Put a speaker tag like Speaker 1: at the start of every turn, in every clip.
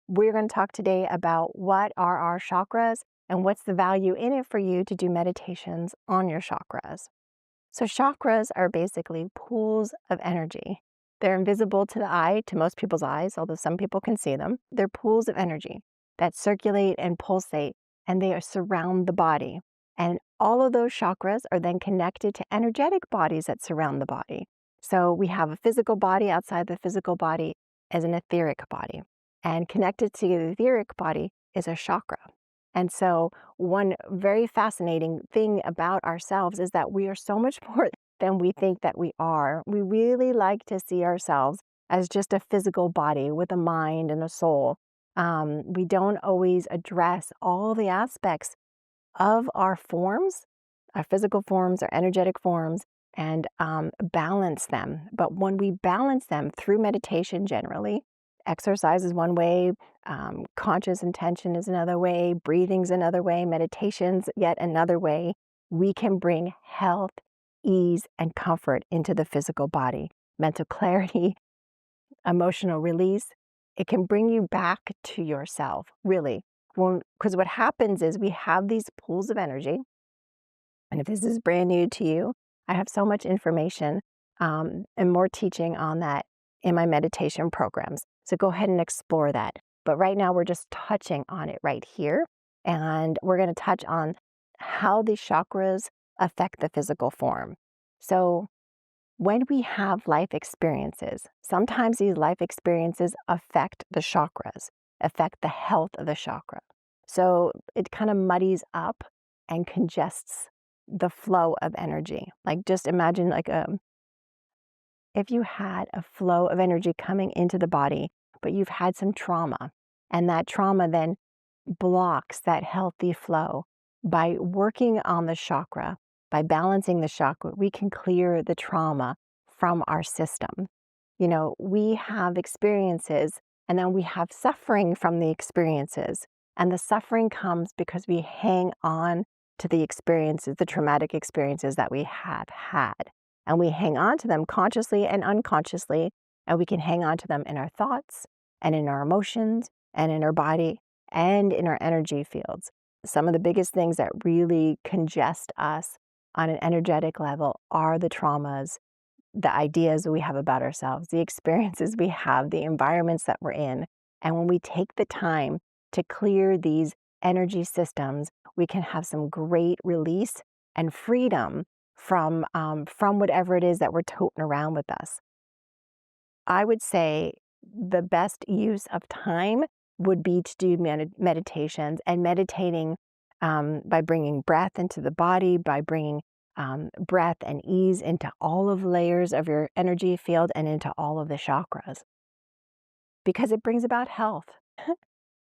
Speaker 1: We're going to talk today about what are our chakras and what's the value in it for you to do meditations on your chakras. So chakras are basically pools of energy. They're invisible to the eye, to most people's eyes, although some people can see them. They're pools of energy that circulate and pulsate, and they surround the body. And all of those chakras are then connected to energetic bodies that surround the body. So we have a physical body. Outside the physical body is an etheric body. And connected to the etheric body is a chakra. And so one very fascinating thing about ourselves is that we are so much more than we think that we are. We really like to see ourselves as just a physical body with a mind and a soul. We don't always address all the aspects of our forms, our physical forms, our energetic forms, and balance them. But when we balance them through meditation generally, exercise is one way, conscious intention is another way, breathing's another way, meditation's yet another way, we can bring health, ease, and comfort into the physical body. Mental clarity, emotional release, it can bring you back to yourself, really. Because what happens is we have these pools of energy, and if this is brand new to you, I have so much information and more teaching on that in my meditation programs. So go ahead and explore that. But right now we're just touching on it right here. And we're going to touch on how the chakras affect the physical form. So when we have life experiences, sometimes these life experiences affect the chakras, affect the health of the chakra. So it kind of muddies up and congests the flow of energy. Like just imagine if you had a flow of energy coming into the body, but you've had some trauma, and that trauma then blocks that healthy flow. By working on the chakra, by balancing the chakra, we can clear the trauma from our system. You know, we have experiences and then we have suffering from the experiences. And the suffering comes because we hang on to the experiences, the traumatic experiences that we have had. And we hang on to them consciously and unconsciously, and we can hang on to them in our thoughts and in our emotions and in our body and in our energy fields. Some of the biggest things that really congest us on an energetic level are the traumas, the ideas we have about ourselves, the experiences we have, the environments that we're in. And when we take the time to clear these energy systems, we can have some great release and freedom from whatever it is that we're toting around with us. I would say the best use of time would be to do meditations and meditating by bringing breath into the body, by bringing breath and ease into all of the layers of your energy field and into all of the chakras, because it brings about health.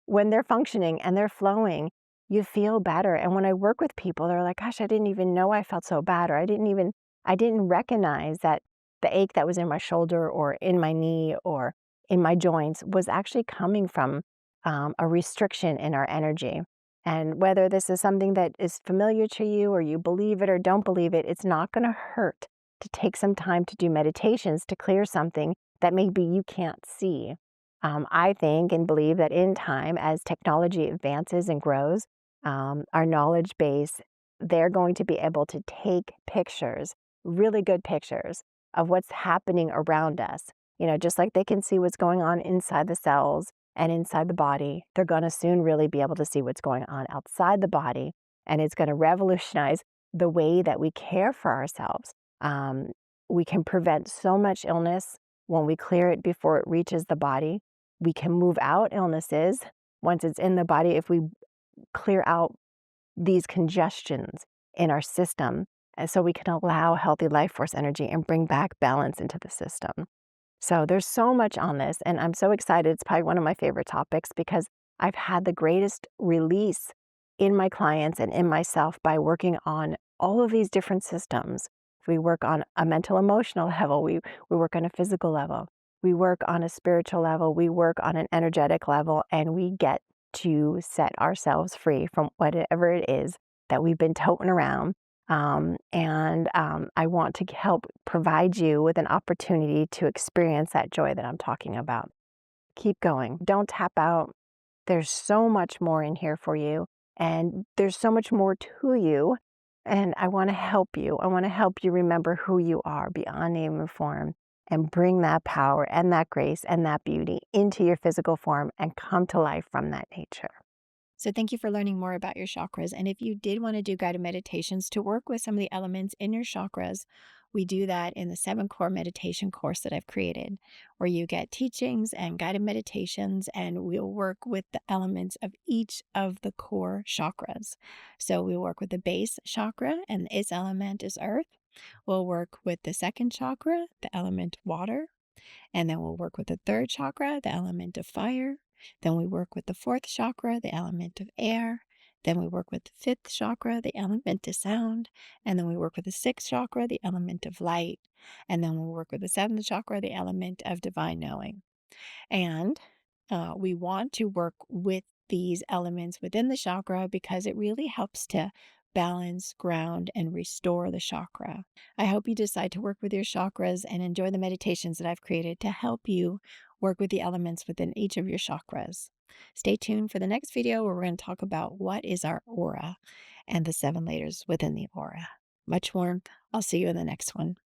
Speaker 1: When they're functioning and they're flowing, you feel better. And when I work with people, they're like, gosh, I didn't even know I felt so bad, or I didn't recognize that the ache that was in my shoulder or in my knee or in my joints was actually coming from a restriction in our energy. And whether this is something that is familiar to you or you believe it or don't believe it, it's not going to hurt to take some time to do meditations to clear something that maybe you can't see. I think and believe that in time, as technology advances and grows, our knowledge base, they're going to be able to take pictures, really good pictures of what's happening around us. You know, just like they can see what's going on inside the cells and inside the body, they're going to soon really be able to see what's going on outside the body. And it's going to revolutionize the way that we care for ourselves. We can prevent so much illness when we clear it before it reaches the body. We can move out illnesses once it's in the body if we clear out these congestions in our system. And so we can allow healthy life force energy and bring back balance into the system. So there's so much on this, and I'm so excited. It's probably one of my favorite topics because I've had the greatest release in my clients and in myself by working on all of these different systems. We work on a mental emotional level, we work on a physical level, we work on a spiritual level, we work on an energetic level, and we get to set ourselves free from whatever it is that we've been toting around. I want to help provide you with an opportunity to experience that joy that I'm talking about. Keep going. Don't tap out. There's so much more in here for you, and there's so much more to you. And I want to help you. I want to help you remember who you are beyond name and form and bring that power and that grace and that beauty into your physical form and come to life from that nature. So, thank you for learning more about your chakras. And if you did want to do guided meditations to work with some of the elements in your chakras, we do that in the 7 core meditation course that I've created, where you get teachings and guided meditations, and we'll work with the elements of each of the core chakras. So, we work with the base chakra, and its element is earth. We'll work with the second chakra, the element water. And then we'll work with the third chakra, the element of fire. Then we work with the fourth chakra, the element of air. Then we work with the fifth chakra, the element of sound. And then we work with the sixth chakra, the element of light. And then we'll work with the seventh chakra, the element of divine knowing. And we want to work with these elements within the chakra because it really helps to balance, ground, and restore the chakra. I hope you decide to work with your chakras and enjoy the meditations that I've created to help you work with the elements within each of your chakras. Stay tuned for the next video where we're going to talk about what is our aura and the 7 layers within the aura. Much warmth. I'll see you in the next one.